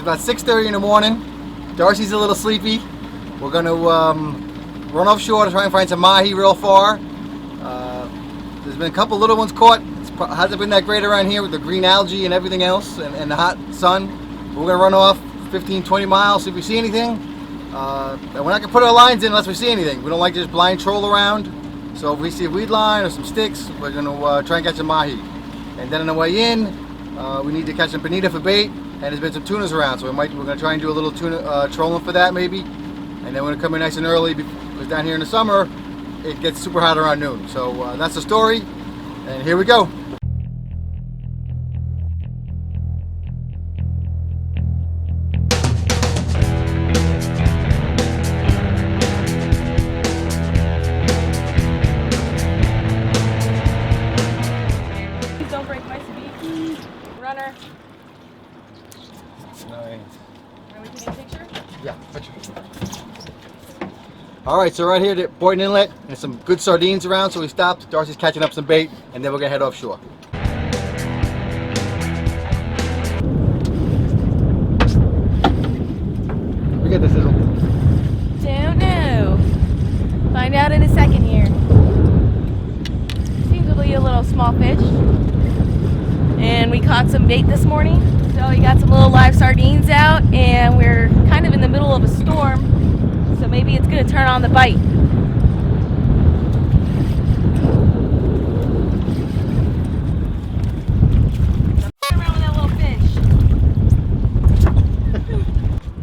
about 6:30 in the morning. Darcy's a little sleepy. We're going to run offshore to try and find some mahi real far. There's been a couple little ones caught. It hasn't been that great around here with the green algae and everything else and the hot sun. We're going to run off 15-20 miles, see if we see anything. And we're not going to put our lines in unless we see anything. We don't like to just blind troll around. So if we see a weed line or some sticks, we're going to try and catch a mahi. And then on the way in, we need to catch some bonita for bait. And there's been some tunas around, so we're going to try and do a little tuna trolling for that maybe. And then we're going to come in nice and early because down here in the summer, it gets super hot around noon. So that's the story, and here we go. Don't break my speed. Runner. Nice. Are we taking a picture? Yeah, picture. Alright, so right here at Boynton Inlet, there's some good sardines around, so we stopped. Darcy's catching up some bait, and then we're going to head offshore. We get this, Sizzle. Don't know. Find out in a second here. Seems to be a little small fish. And we caught some bait this morning. So we got some little live sardines out, and we're kind of in the middle of a storm. So maybe it's going to turn on the bite. Around with that little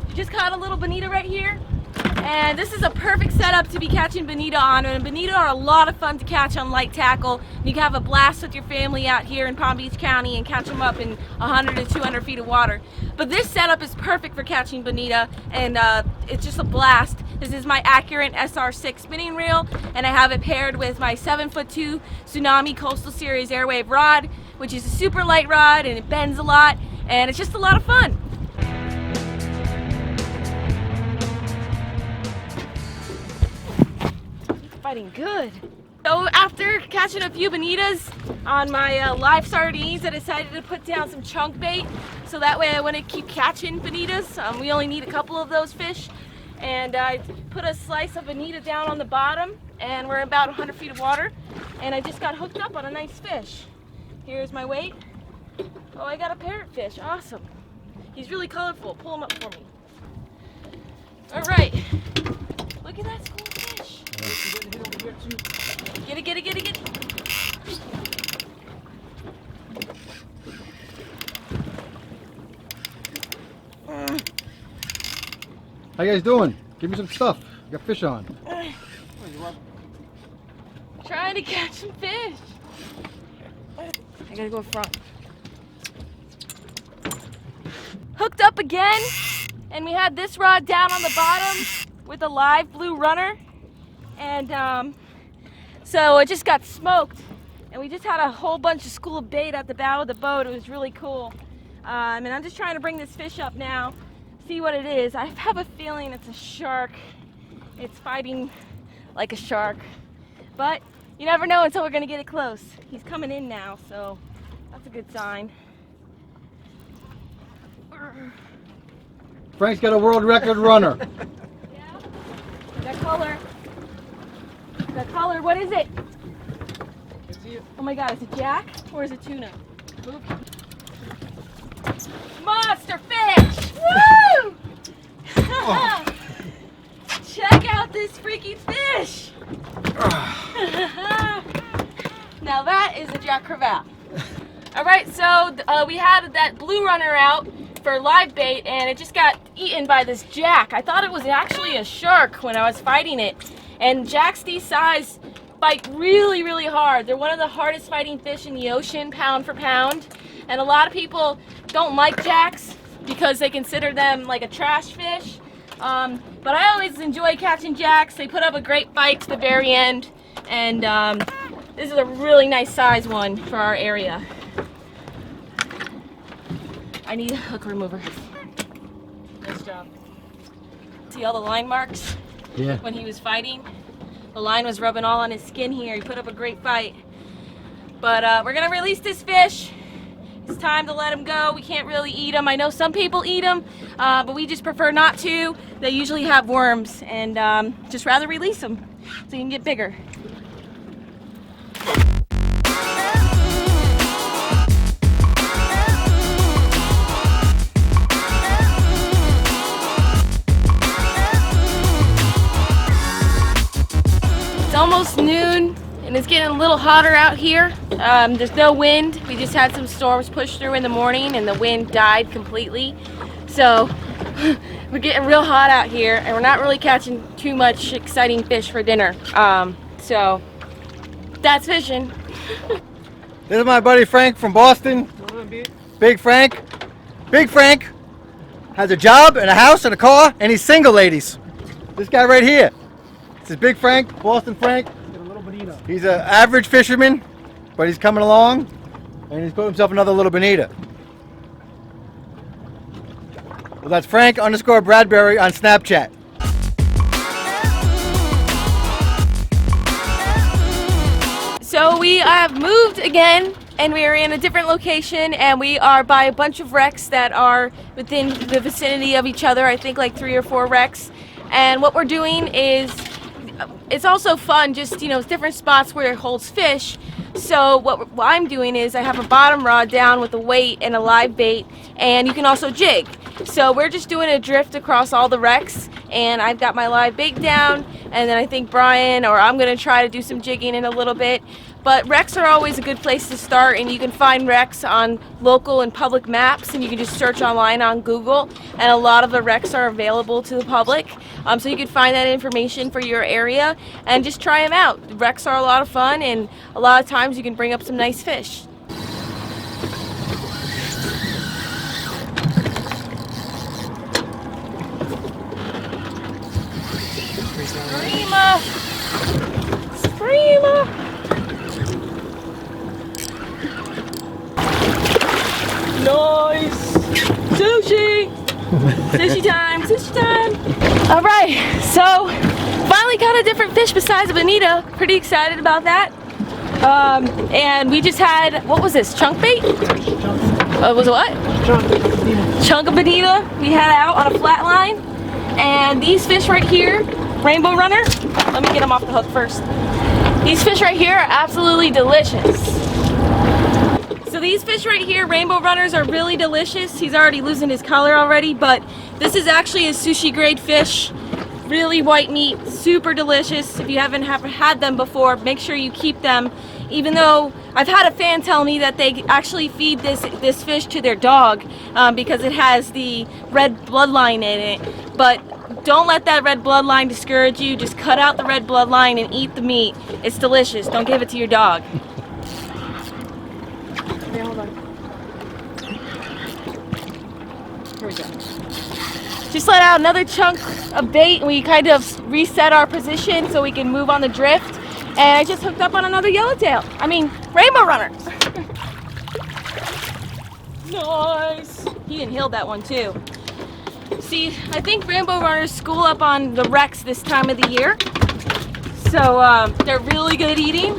fish. Just caught a little bonita right here. And this is a perfect setup to be catching bonita on. And bonita are a lot of fun to catch on light tackle. You can have a blast with your family out here in Palm Beach County and catch them up in 100 to 200 feet of water. But this setup is perfect for catching bonita, and it's just a blast. This is my Accurate SR6 spinning reel, and I have it paired with my 7'2" Tsunami Coastal Series Airwave rod, which is a super light rod and it bends a lot, and it's just a lot of fun. Fighting good. So after catching a few bonitas on my live sardines, I decided to put down some chunk bait so that way I wouldn't keep catching bonitas. We only need a couple of those fish. And I put a slice of bonita down on the bottom, and we're about 100 feet of water, and I just got hooked up on a nice fish. Here's my weight. Oh, I got a parrotfish. Awesome. He's really colorful. Pull him up for me. All right. Look at that cool fish. Get it, get it, get it, get it. How you guys doing? Give me some stuff. You got fish on. Trying to catch some fish. I gotta go front. Hooked up again, and we had this rod down on the bottom with a live blue runner. And so it just got smoked, and we just had a whole bunch of school of bait at the bow of the boat. It was really cool. And I'm just trying to bring this fish up now, see what it is. I have a feeling it's a shark. It's fighting like a shark, but you never know until we're gonna get it close. He's coming in now, so that's a good sign. Frank's got a world record runner. Yeah. That color. That color. What is it? Oh my God! Is it jack or is it tuna? Oops. Monster fish! Woo! Oh. Check out this freaking fish! Now that is a jack crevalle. Alright, so we had that blue runner out for live bait, and it just got eaten by this jack. I thought it was actually a shark when I was fighting it. And jacks these size bite really, really hard. They're one of the hardest fighting fish in the ocean, pound for pound. And a lot of people don't like jacks because they consider them like a trash fish. But I always enjoy catching jacks. They put up a great fight to the very end. And this is a really nice size one for our area. I need a hook remover. Nice job. See all the line marks? Yeah. When he was fighting? The line was rubbing all on his skin here. He put up a great fight. But we're gonna release this fish, It's time to let them go. We can't really eat them. I know some people eat them, but we just prefer not to. They usually have worms, and just rather release them so you can get bigger. It's almost noon and it's getting a little hotter out here. There's no wind. We just had some storms push through in the morning and the wind died completely. So we're getting real hot out here and we're not really catching too much exciting fish for dinner. So that's fishing. This is my buddy Frank from Boston. Big Frank. Big Frank has a job and a house and a car, and he's single, ladies. This guy right here. This is Big Frank, Boston Frank. He's an average fisherman, but he's coming along, and he's put himself another little bonita. Well, that's Frank_Bradbury on Snapchat. So we have moved again, and we are in a different location, and we are by a bunch of wrecks that are within the vicinity of each other. I think like 3 or 4 wrecks. And what we're doing is, it's also fun, just, you know, different spots where it holds fish. So what I'm doing is I have a bottom rod down with a weight and a live bait, and you can also jig. So we're just doing a drift across all the wrecks, and I've got my live bait down, and then I think Brian or I'm going to try to do some jigging in a little bit. But wrecks are always a good place to start, and you can find wrecks on local and public maps, and you can just search online on Google, and a lot of the wrecks are available to the public. So you can find that information for your area and just try them out. The wrecks are a lot of fun, and a lot of times you can bring up some nice fish. Screamer! Screamer! Nice! Sushi! Sushi time! Sushi time! Alright, so finally caught a different fish besides a bonito. Pretty excited about that. And we just had, what was this, chunk bait? Was it what? Chunk of bonito we had out on a flat line. And these fish right here, rainbow runner, let me get them off the hook first. These fish right here are absolutely delicious. So these fish right here, rainbow runners, are really delicious. He's already losing his color already, but this is actually a sushi grade fish. Really white meat, super delicious. If you haven't had them before, make sure you keep them. Even though I've had a fan tell me that they actually feed this fish to their dog because it has the red bloodline in it. But don't let that red bloodline discourage you. Just cut out the red bloodline and eat the meat. It's delicious. Don't give it to your dog. Okay, hold on. Here we go. Just let out another chunk of bait, and we kind of reset our position so we can move on the drift. And I just hooked up on another rainbow runner. Nice. He inhaled that one too. See, I think rainbow runners school up on the wrecks this time of the year. So they're really good eating.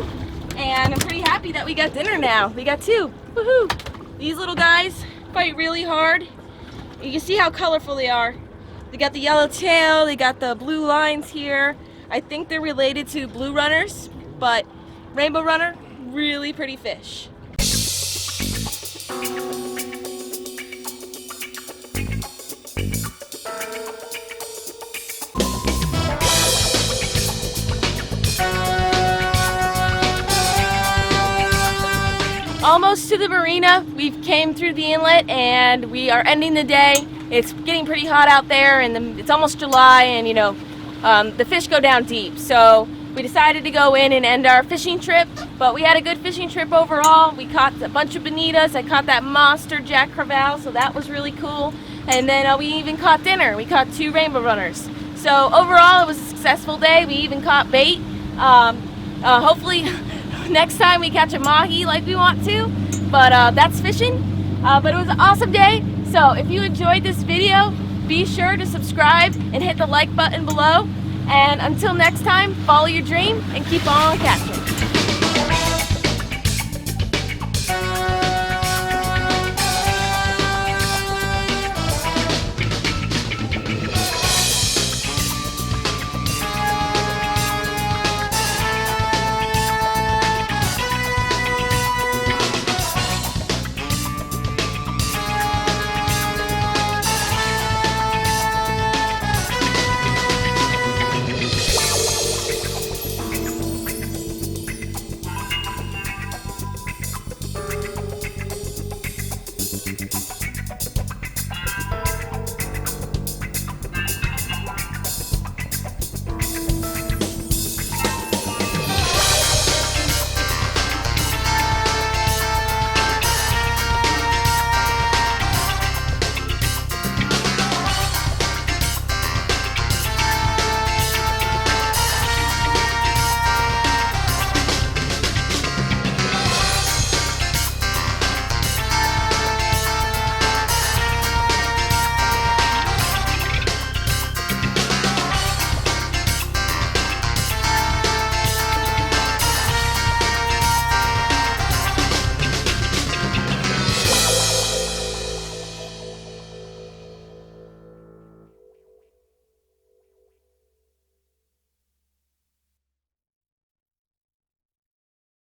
And I'm pretty happy that we got dinner now. We got 2. Woohoo! These little guys fight really hard. You can see how colorful they are. They got the yellow tail, they got the blue lines here. I think they're related to blue runners, but rainbow runner, really pretty fish. Almost to the marina. We've came through the inlet and we are ending the day. It's getting pretty hot out there, and it's almost July, and you know, the fish go down deep. So we decided to go in and end our fishing trip, but we had a good fishing trip overall. We caught a bunch of bonitas. I caught that monster Jack Crevalle, so that was really cool. And then we even caught dinner. We caught 2 rainbow runners. So overall, it was a successful day. We even caught bait. Hopefully next time we catch a mahi like we want to, but that's fishing. But it was an awesome day. So if you enjoyed this video, be sure to subscribe and hit the like button below. And until next time, follow your dream and keep on catching.